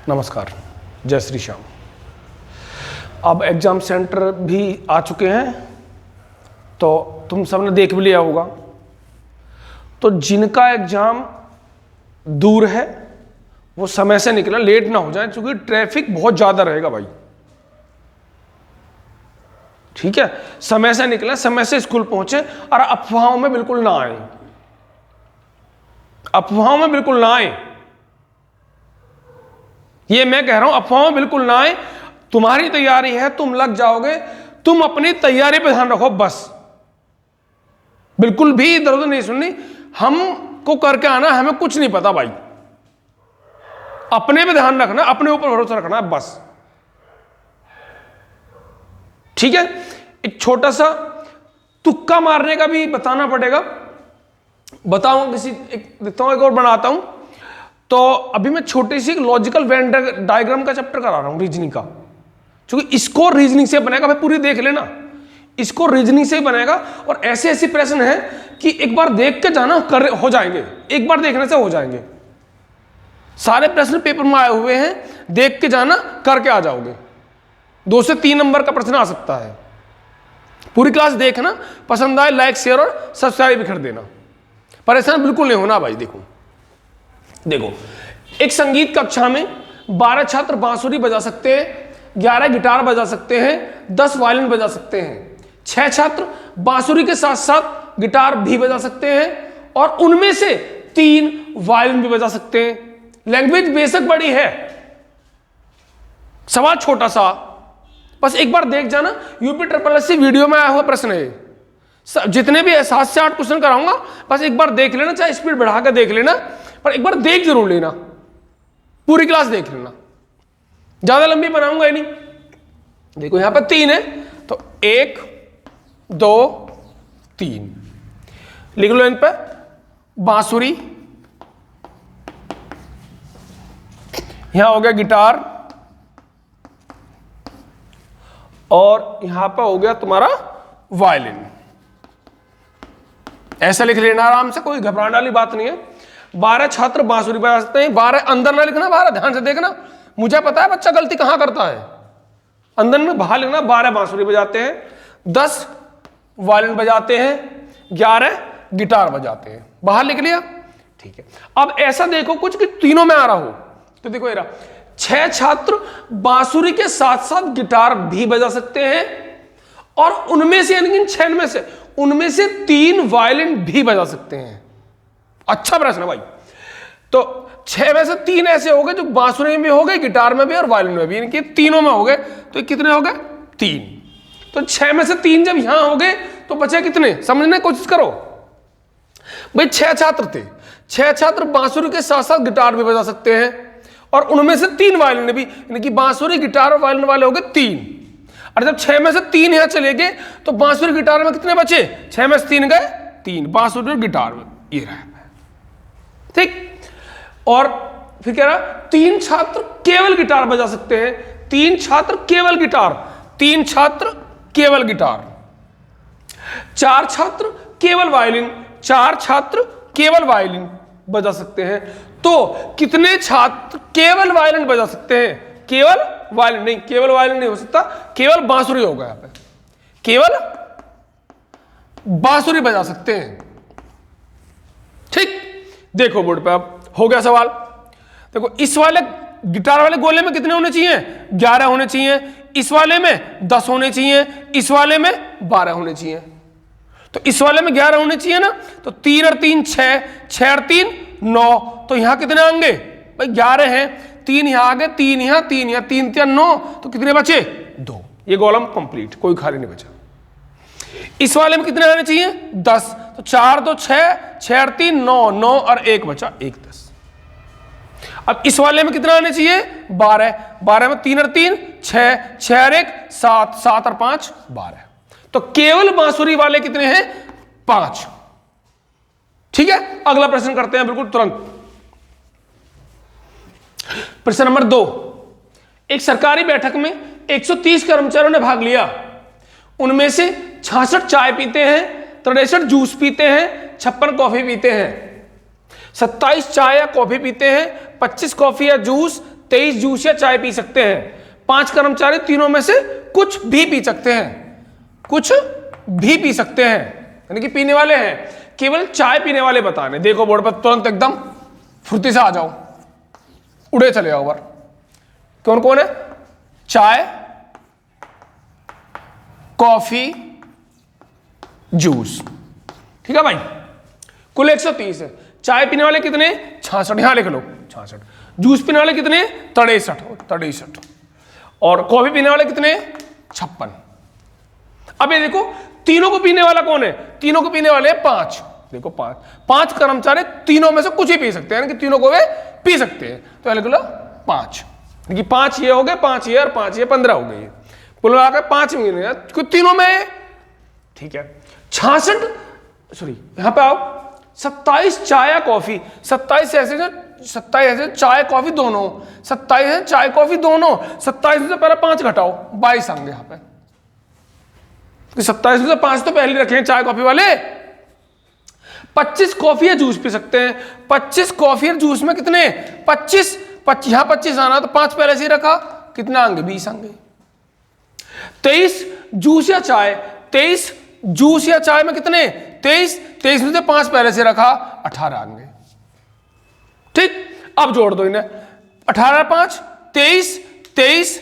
नमस्कार, जय श्री श्याम। अब एग्ज़ाम सेंटर भी आ चुके हैं, तो तुम सबने देख भी लिया होगा। तो जिनका एग्ज़ाम दूर है वो समय से निकलें, लेट ना हो जाए, क्योंकि ट्रैफिक बहुत ज़्यादा रहेगा भाई। ठीक है, समय से निकलें, समय से स्कूल पहुंचे और अफवाहों में बिल्कुल ना आए। अफवाहों में बिल्कुल ना आए, ये मैं कह रहा हूं, अफवाहों में बिल्कुल ना आए। तुम्हारी तैयारी है, तुम लग जाओगे, तुम अपनी तैयारी पे ध्यान रखो बस। बिल्कुल भी इधर उधर नहीं सुननी, हमको करके आना, हमें कुछ नहीं पता भाई। अपने पे ध्यान रखना, अपने ऊपर भरोसा रखना बस। ठीक है, एक छोटा सा तुक्का मारने का भी बताना पड़ेगा। बताऊंगा किसी देता हूं, एक और बनाता हूं। तो अभी मैं छोटी सी लॉजिकल वेन डायग्राम का चैप्टर करा रहा हूं, रीजनिंग का, क्योंकि इसको रीजनिंग से बनेगा भाई। पूरी देख लेना, इसको रीजनिंग से बनेगा। और ऐसे ऐसे प्रश्न है कि एक बार देख के जाना, हो जाएंगे, एक बार देखने से हो जाएंगे। सारे प्रश्न पेपर में आए हुए हैं, देख के जाना, करके आ जाओगे। 2 से 3 नंबर का प्रश्न आ सकता है। पूरी क्लास देखना, पसंद आए लाइक शेयर और सब्सक्राइब भी कर देना। परेशान बिल्कुल नहीं होना भाई। देखो, एक संगीत कक्षा में 12 छात्र बांसुरी बजा सकते हैं, 11 गिटार बजा सकते हैं, 10 वायलिन बजा सकते हैं। 6 छात्र बांसुरी के साथ साथ गिटार भी बजा सकते हैं और उनमें से 3 वायलिन भी बजा सकते हैं। लैंग्वेज बेशक बड़ी है, सवाल छोटा सा, बस एक बार देख जाना। यूपी SSS वीडियो में आया हुआ प्रश्न है। जितने भी 7 से 8 क्वेश्चन कराऊंगा, बस एक बार देख लेना, चाहे स्पीड बढ़ा कर देख लेना, पर एक बार देख जरूर लेना, पूरी क्लास देख लेना। ज्यादा लंबी बनाऊंगा ही नहीं। देखो यहां पर 3 है, तो 1 2 3 लिख लो इन पर। बांसुरी, यहां हो गया गिटार, और यहां पर हो गया तुम्हारा वायलिन। ऐसा लिख लेना आराम से, कोई घबराने वाली बात नहीं है। 12 छात्र बांसुरी बजा सकते हैं। 12 अंदर ना लिखना, 12 ध्यान से देखना। मुझे पता है बच्चा गलती कहां करता है, अंदर में बाहर लिखना। 12 बांसुरी बजाते हैं, 10 वायलिन बजाते हैं, 11 गिटार बजाते हैं। बाहर लिख लिया, ठीक है। अब ऐसा देखो कुछ कि तीनों में आ रहा हो, तो देखो ये रहा, 6 छात्र बांसुरी के साथ साथ गिटार भी बजा सकते हैं और उनमें से, यानी 6 में से, उनमें से 3 वायलिन भी बजा सकते हैं। अच्छा प्रश्न है भाई। तो 6 में से 3 ऐसे हो गए जो बांसुरी में भी हो गए, गिटार में भी और वायलिन में भी, यानी कि तीनों में हो गए। तो कितने हो गए? 3। तो 6 में से 3 जब यहां हो गए तो बचे कितने, समझने की कोशिश करो भाई। 6 छात्र थे, 6 छात्र बांसुरी के साथ साथ गिटार भी बजा सकते हैं और उनमें से 3 वायलिन भी, यानी कि बांसुरी गिटार और वायलिन वाले हो गए 3। और जब 6 में से 3 यहां चले गए तो बांसुरी गिटार में कितने बचे? 6 में से 3 गए, 3 बांसुरी और गिटार में, ये रहा। ठीक। और फिर कह रहा 3 छात्र केवल गिटार बजा सकते हैं, 3 छात्र केवल गिटार, 3 छात्र केवल गिटार, 4 छात्र केवल वायलिन, 4 छात्र केवल वायलिन बजा सकते हैं। तो कितने छात्र केवल वायलिन बजा सकते हैं? केवल वायलिन नहीं, केवल वायलिन नहीं हो सकता, केवल बांसुरी होगा यहां पे, केवल बांसुरी बजा सकते हैं। ठीक, देखो बोर्ड पे अब हो गया सवाल। देखो इस वाले गिटार वाले गोले में कितने होने चाहिए? 11 होने चाहिए। इस वाले में 10 होने चाहिए, इस वाले में 12 होने चाहिए। तो इस वाले में 11 होने चाहिए ना, तो 3 और 3 6, 6 और 3 9। तो यहां कितने आएंगे भाई? 11 हैं, 3 यहां आ गए, 3 यहां, 3 यहां, 3 3 9, तो कितने बचे? 2। ये कॉलम कंप्लीट, कोई खाली नहीं बचा। इस वाले में कितने आने चाहिए? 10। तो 4 2 6, 6 और 3 9, 9 और 1 बचा, 1 10। अब इस वाले में कितना आने चाहिए? 12, 12 में 3 और 3 6, 6 और 1 7, 7 और 5 12। तो केवल बांसुरी वाले कितने हैं? 5। ठीक है, अगला प्रश्न करते हैं बिल्कुल तुरंत। प्रश्न नंबर 2। एक सरकारी बैठक में 130 कर्मचारियों ने भाग लिया। उनमें से 66 चाय पीते हैं, 63 जूस पीते हैं, 56 कॉफी पीते हैं। 27 चाय या कॉफी पीते हैं, 25 कॉफी या जूस, 23 जूस या चाय पी सकते हैं। 5 कर्मचारी तीनों में से कुछ भी पी सकते हैं, कुछ भी पी सकते हैं, यानी कि पीने वाले हैं। केवल चाय पीने वाले बताने। देखो बोर्ड पर तुरंत एकदम फुर्ती से आ जाओ, उड़े चले जाओ बार। कौन कौन है? चाय, कॉफी, जूस। ठीक है भाई, कुल 130 है। चाय पीने वाले कितने? 66, यहां लिख लो 66। जूस पीने वाले कितने? 63। और कॉफी पीने वाले कितने? 56। अब ये देखो तीनों को पीने वाला कौन है? तीनों को पीने वाले 5। देखो 5 कर्मचारी तीनों में से कुछ ही पी सकते हैं, यानी कि तीनों को वे पी सकते हैं। तो लिख लो 5, यानी कि 5 ये हो गए, 5 ये और 5 ये, 15 हो गई। कुल मिलाकर 5 महीने कुछ तीनों में। ठीक है, 66 सॉरी यहां पे आओ, 27 चाय या कॉफी। 27 ऐसे चाय कॉफी दोनों, 27 है चाय कॉफी दोनों। 27 में से पहले 5 घटाओ, 22 आएंगे यहाँ पे। 27 में से 5 तो पहले रखे हैं चाय कॉफी वाले। 25 कॉफी या जूस पी सकते हैं। 25 कॉफी और जूस में कितने? 25 यहां 25 आना, तो 5 पहले से ही रखा, कितना आएंगे? 20 आएंगे। 23 जूस या चाय, 23 जूस या चाय में कितने? 23 में से 5 पहले से रखा, 18 आएंगे। ठीक, अब जोड़ दो इन्हें। 18 5 23,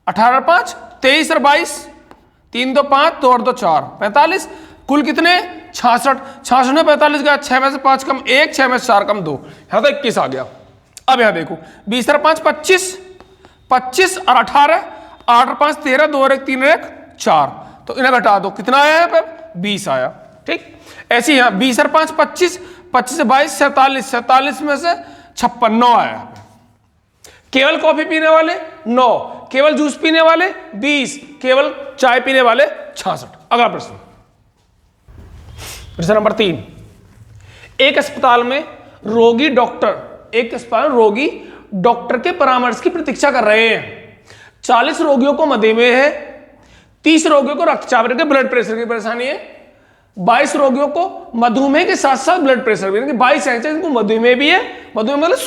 18 5 23 और 22, 3 2 5, 2 और 2 4, 45। कुल कितने? 66 में 45 गया, 6 में से 5 कम 1, 6 में से 4 कम 2, यहां तो 21 आ गया। अब यहां देखो 20 और 5 25 और 18, 8 और 5 13, 2 और 1 3 और 1 4, तो इन्हें घटा दो, कितना आया यहाँ पे? 20 आया। ठीक, ऐसे यहां 20 और 5 25 से 22 47 में से 56 9 आया। केवल कॉफी पीने वाले 9, केवल जूस पीने वाले 20, केवल चाय पीने वाले 66। अगला प्रश्न, प्रश्न नंबर 3। एक अस्पताल में रोगी डॉक्टर के परामर्श की प्रतीक्षा कर रहे हैं। 40 रोगियों को मधुमेह है, 30 रोगियों को रक्तचाप के ब्लड प्रेशर की परेशानी है, 22 रोगियों को मधुमेह के साथ साथ ब्लड प्रेशर भी, यानी कि 22 ऐसे जिनको मधुमेह भी है, मधुमेह मतलब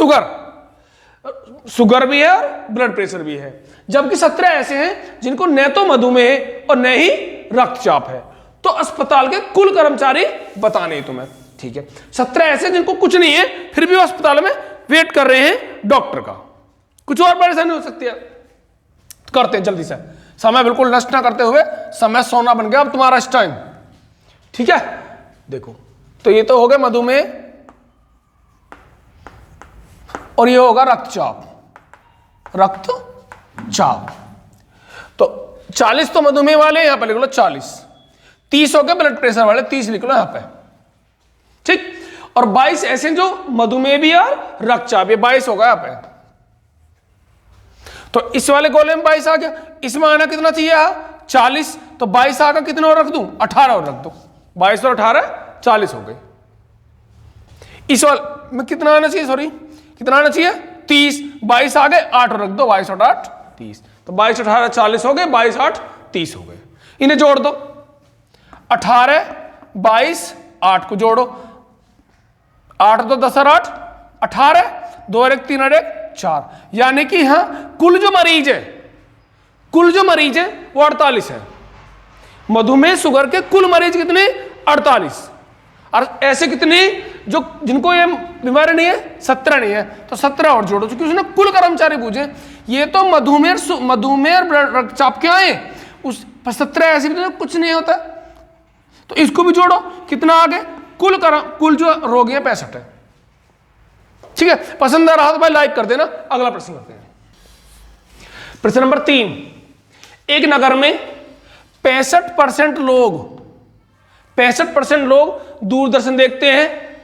शुगर भी है और ब्लड प्रेशर भी है, जबकि 17 ऐसे हैं जिनको न तो मधुमेह और न ही रक्तचाप है। तो अस्पताल के कुल कर्मचारी बताने तुम्हें। ठीक है, 17 ऐसे जिनको कुछ नहीं है, फिर भी वो अस्पताल में वेट कर रहे हैं डॉक्टर का। कुछ और परेशानी हो सकती है, तो करते हैं जल्दी से, समय बिल्कुल नष्ट ना करते हुए। समय सोना बन गया अब तुम्हारा इस टाइम। ठीक है, देखो तो ये तो हो गया मधुमेह और ये होगा रक्तचाप। तो 40 तो मधुमेह वाले, यहां पे लिख लो 40। 30 हो गए ब्लड प्रेशर वाले, 30 लिख लो यहां पे। ठीक, और 22 ऐसे जो मधुमेह भी और रक्तचाप, ये 22 होगा यहां पे। तो इस वाले गोले में 22 आ गया, इसमें आना कितना चाहिए? 40, तो 22 आगा, कितने और रख दूं? 18 और रख दो। 22 और 18 40 हो गए। इस वाले में कितना आना चाहिए? सॉरी, कितना आना चाहिए? 30। 22 आ गए, 8 और रख दो, 22 और 8 30, तो 22 18 40 हो गए, 22 8 30 हो गए। इन्हें जोड़ दो, 18 22 8 को जोड़ो, 8 2 10 और 8 18, 2 और 1 3 और 1 4, यानी कि यहां कुल जो मरीज है वो 48 है। मधुमेह शुगर के कुल मरीज कितने? 48। और ऐसे कितने जो जिनको ये बीमारी नहीं है? 17 नहीं है, तो 17 और जोड़ो, क्योंकि उसने कुल कर्मचारी पूछे। ये तो मधुमेह रक्तचाप के आए, उस 17 ऐसे भी तो कुछ नहीं होता, तो इसको भी जोड़ो, कितना आ गए? कुल जो रोगी है 65 है। ठीक है, पसंद आ रहा तो भाई लाइक कर देना। अगला प्रश्न करते हैं, प्रश्न नंबर 3। एक नगर में 65% लोग दूरदर्शन देखते हैं,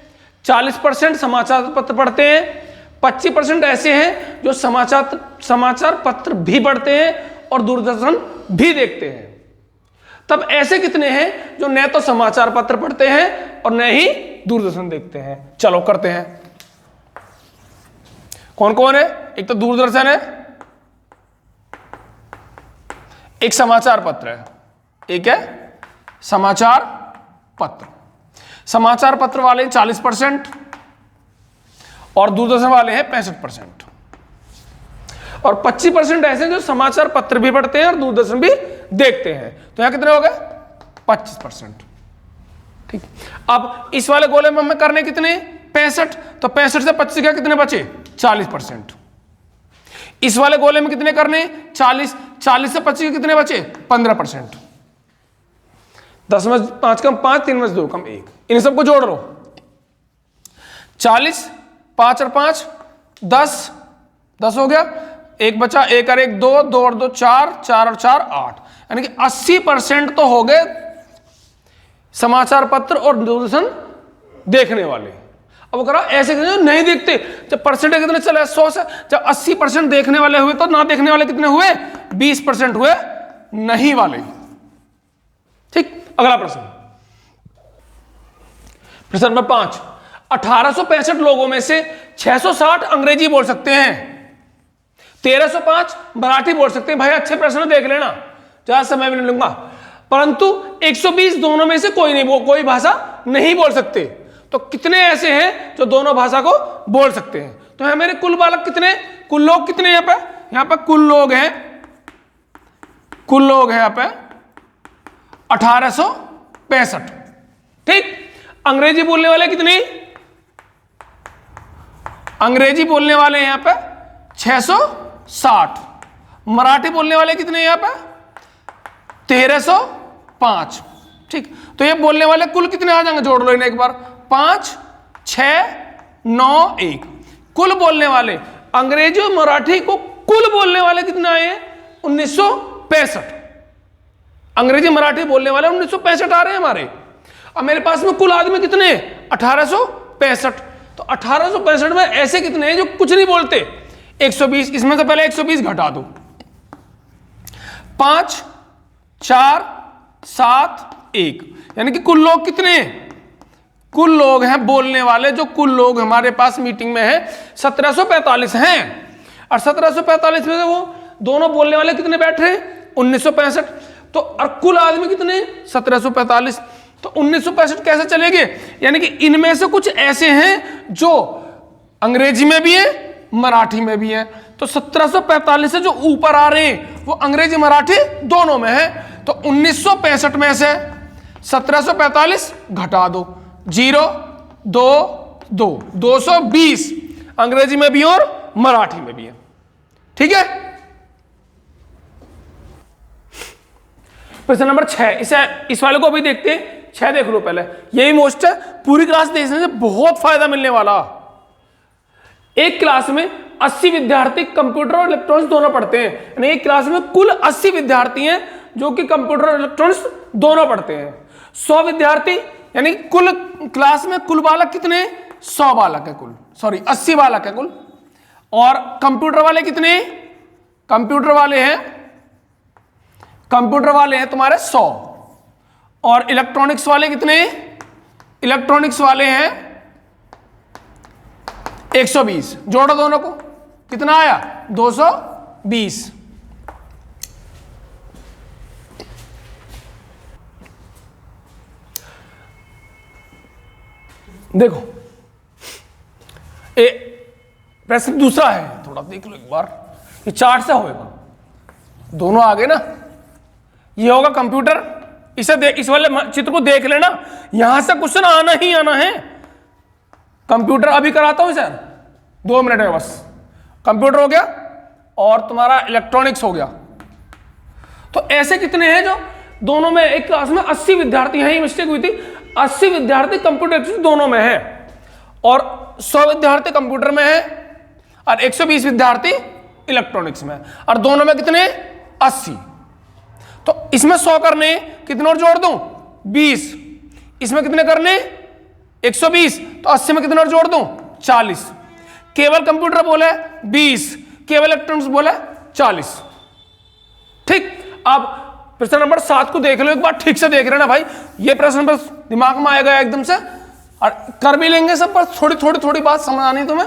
40% समाचार पत्र पढ़ते हैं, 25% ऐसे हैं जो समाचार पत्र भी पढ़ते हैं और दूरदर्शन भी देखते हैं। तब ऐसे कितने हैं जो न तो समाचार पत्र पढ़ते हैं और न ही दूरदर्शन देखते हैं? चलो करते हैं। कौन कौन है? एक तो दूरदर्शन है, एक समाचार पत्र है, एक है समाचार पत्र। समाचार पत्र वाले 40% और दूरदर्शन वाले हैं 65%। और 25% ऐसे हैं जो समाचार पत्र भी पढ़ते हैं और दूरदर्शन भी देखते हैं। तो यहां कितने हो गए? 25%। ठीक, अब इस वाले गोले में हमें करने कितने? 65। तो 65 से 25 क्या कितने बचे? 40%। इस वाले गोले में कितने करने? 40। 40 से 25 कितने बचे? 15%। 10 में 5 कम 5, 3 में 2 कम 1, इन सबको जोड़ लो। 40, 5 और 5 10, 10 हो गया। 1 बचा, 1 और 1 2, 2 और 2 4, 4 और 4 8, यानी कि 80% तो हो गए समाचार पत्र और दूरदर्शन देखने वाले। अब करा ऐसे नहीं देखते, जब परसेंटेज कितने चले 100 से, जब 80% देखने वाले हुए तो ना देखने वाले कितने हुए? 20% हुए नहीं वाले। ठीक, अगला प्रश्न, प्रश्न नंबर 5। 1865 लोगों में से 660 अंग्रेजी बोल सकते हैं, 1305 मराठी बोल सकते हैं। भाई अच्छे प्रश्न देख लेना, ज्यादा समय भी नहीं लूंगा। परंतु 120 दोनों में से कोई भाषा नहीं बोल सकते। तो कितने ऐसे हैं जो दोनों भाषा को बोल सकते हैं? तो है मेरे कुल बालक कितने, कुल लोग कितने? यहां पे कुल लोग हैं, कुल लोग हैं यहां पे 1865। ठीक, अंग्रेजी बोलने वाले कितने? अंग्रेजी बोलने वाले यहां पे 660। मराठी बोलने वाले कितने यहां पे? 1305। ठीक, तो ये बोलने वाले कुल कितने आ जाएंगे? जोड़ लो इन्हें एक बार। 5, 6, 9, 1। कुल बोलने वाले अंग्रेजी और मराठी को कुल बोलने वाले कितने आए हैं? 1965। अंग्रेजी मराठी बोलने वाले 1965 आ रहे हैं हमारे। अब मेरे पास में कुल आदमी कितने? 1865। तो 1865 में ऐसे कितने हैं जो कुछ नहीं बोलते? 120। इसमें से पहले 120 घटा दो। 5, 4, 7, 1, यानी कि कुल लोग कितने? कुल लोग हैं बोलने वाले, जो कुल लोग हमारे पास मीटिंग में है 1745 हैं। और 1745 में से वो दोनों बोलने वाले कितने बैठ रहे? 1965। तो और कुल आदमी कितने? 1745। तो 1965 कैसे चलेंगे? यानी कि इनमें से कुछ ऐसे हैं जो अंग्रेजी में भी है, मराठी में भी है। तो 1745 से जो ऊपर आ रहे हैं वो अंग्रेजी मराठी दोनों में है। तो 1965 में से 1745 घटा दो, 0, 2, 2, 220 अंग्रेजी में भी और मराठी में भी है। ठीक है, प्रश्न नंबर 6, इस वाले को भी देखते हैं। 6 देख लो पहले, यही मोस्ट है। पूरी क्लास देखने से बहुत फायदा मिलने वाला। एक क्लास में 80 विद्यार्थी कंप्यूटर और इलेक्ट्रॉनिक्स दोनों पढ़ते हैं, यानी एक क्लास में कुल 80 विद्यार्थी हैं जो कि कंप्यूटर और इलेक्ट्रॉनिक्स दोनों पढ़ते हैं। 100 विद्यार्थी, यानी कुल क्लास में कुल बालक कितने? 100 बालक है कुल, सॉरी 80 बालक है कुल। और कंप्यूटर वाले कितने? कंप्यूटर वाले हैं तुम्हारे 100। और इलेक्ट्रॉनिक्स वाले कितने? इलेक्ट्रॉनिक्स वाले हैं 120। जोड़ो दोनों को, कितना आया? 220। देखो प्रश्न दूसरा है, थोड़ा देख लो एक बार, ये चार्ट से होगा, दोनों आगे ना। ये होगा कंप्यूटर, इसे इस वाले चित्र को देख लेना, यहां से क्वेश्चन आना ही आना है। कंप्यूटर अभी कराता हूं सर, 2 मिनट में बस। कंप्यूटर हो गया और तुम्हारा इलेक्ट्रॉनिक्स हो गया। तो ऐसे कितने हैं जो दोनों में, एक क्लास में 80 विद्यार्थी हैं, मिस्टेक हुई थी, 80 विद्यार्थी कंप्यूटर दोनों में है और 100 विद्यार्थी कंप्यूटर में है और 120 विद्यार्थी इलेक्ट्रॉनिक्स में, और दोनों में कितने? 80। तो इसमें 100 करने, कितने और जोड़ दूं? 20। इसमें कितने करने? 120। तो 80 में कितने और जोड़ दूं? 40। केवल कंप्यूटर बोले 20, केवल इलेक्ट्रॉनिक्स बोले 40। ठीक, अब प्रश्न नंबर 7 को देख लो एक बार, ठीक से देख रहे ना भाई, ये प्रश्न बस दिमाग में आएगा एकदम से, और कर भी लेंगे सब, पर थोड़ी बात समझ आनी तुम्हें,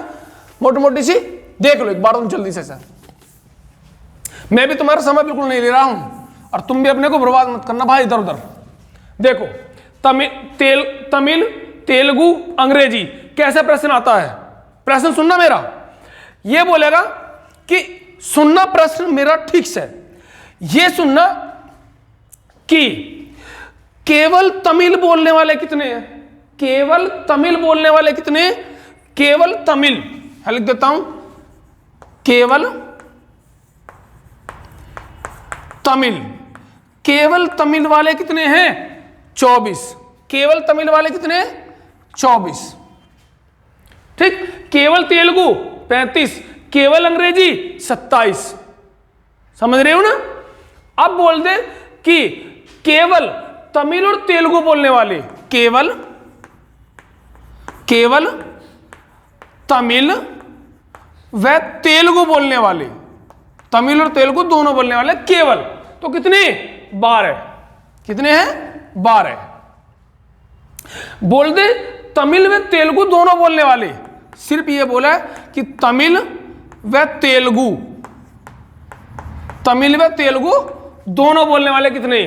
मोटी मोटी सी देख लो एक बार तुम जल्दी से। सर मैं भी तुम्हारा समय बिल्कुल नहीं ले रहा हूं, और तुम भी अपने को बर्बाद मत करना भाई इधर उधर। देखो तमिल, तेलुगु, अंग्रेजी कैसे प्रश्न आता है? प्रश्न सुनना मेरा, ये बोलेगा कि सुनना प्रश्न मेरा ठीक से, ये सुनना कि केवल तमिल बोलने वाले कितने हैं, केवल तमिल बोलने वाले कितने हैं, केवल तमिल, लिख देता हूं, केवल तमिल, केवल तमिल वाले कितने हैं 24, केवल तमिल वाले कितने हैं 24, ठीक। केवल तेलुगु 35, केवल अंग्रेजी 27, समझ रहे हो ना। अब बोल दे कि केवल तमिल और तेलुगु बोलने वाले, केवल केवल तमिल व तेलुगु बोलने वाले, तमिल और तेलुगु दोनों बोलने वाले केवल, तो कितने 12, कितने हैं 12। बोल दे तमिल व तेलुगु दोनों बोलने वाले, सिर्फ ये बोला है कि तमिल व तेलुगु, तमिल व तेलुगु दोनों बोलने वाले कितने,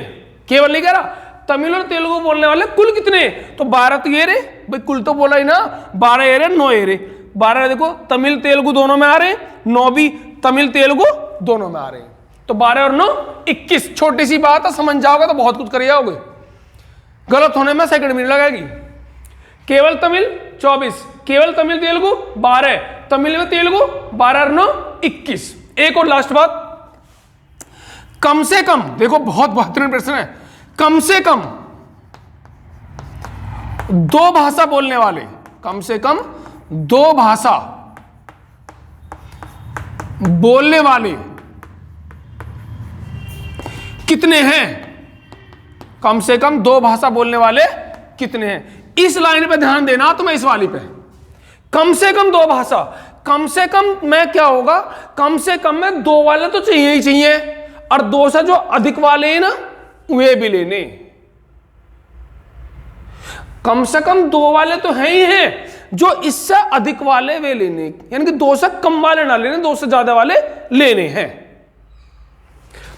केवल नहीं कह रहा, तमिल और तेलुगु बोलने वाले कुल कितने, तो 12 तो ये रे भाई, कुल तो बोला ही ना, 12 ये रे 9 ये रे, 12 देखो तमिल तेलुगु दोनों में आ रहे, 9 भी तमिल तेलुगु दोनों में आ रहे हैं, तो 12 और 9 21। छोटी सी बात है, समझ जाओगे तो बहुत कुछ कर जाओगे, गलत होने में सेकंड मिनट लगेगी। केवल तमिल 24, केवल तमिल तेलुगु 12, तमिल में तेलुगु 12 और 9 21। एक और लास्ट बात, कम से कम, देखो बहुत बेहतरीन प्रश्न है, कम से कम 2 भाषा बोलने वाले, कम से कम 2 भाषा बोलने वाले कितने हैं, कम से कम 2 भाषा बोलने वाले कितने हैं। इस लाइन पे ध्यान देना तुम्हें, इस वाली पे, कम से कम 2 भाषा, कम से कम में क्या होगा, कम से कम में 2 वाले तो चाहिए ही चाहिए, और 2 से जो अधिक वाले हैं ना वे भी लेने, कम से कम 2 वाले तो हैं ही हैं, जो इससे अधिक वाले वे लेने, यानी कि 2 से कम वाले ना लेने, 2 से ज्यादा वाले लेने हैं।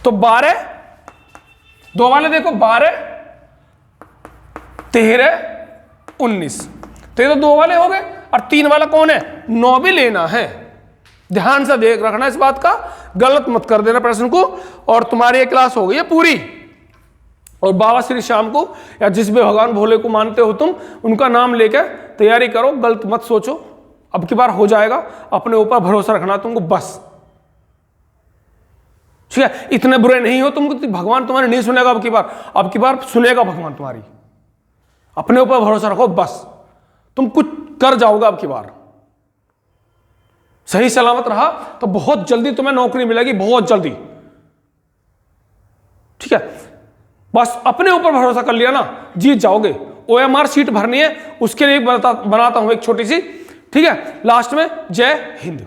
तो 12, 2 वाले देखो 12, 13, 19, तो ये तो 2 वाले हो गए, और 3 वाला कौन है, 9 भी लेना है। ध्यान से देख रखना इस बात का, गलत मत कर देना प्रश्न को। और तुम्हारी ये क्लास हो गई है पूरी, और बाबा श्री श्याम को या जिस भी भगवान भोले को मानते हो तुम, उनका नाम लेकर तैयारी करो, गलत मत सोचो, अब की बार हो जाएगा, अपने ऊपर भरोसा रखना तुमको बस, ठीक है। इतने बुरे नहीं हो तुमको, भगवान तुम्हारे नहीं सुनेगा अब की बार सुनेगा भगवान तुम्हारी, अपने ऊपर भरोसा रखो बस, तुम कुछ कर जाओगे अब की बार, सही सलामत रहा तो बहुत जल्दी तुम्हें नौकरी मिलेगी, बहुत जल्दी, ठीक है। बस अपने ऊपर भरोसा कर लिया ना, जीत जाओगे। OMR सीट भरनी है, उसके लिए बनाता हूं एक छोटी सी, ठीक है। लास्ट में जय हिंद।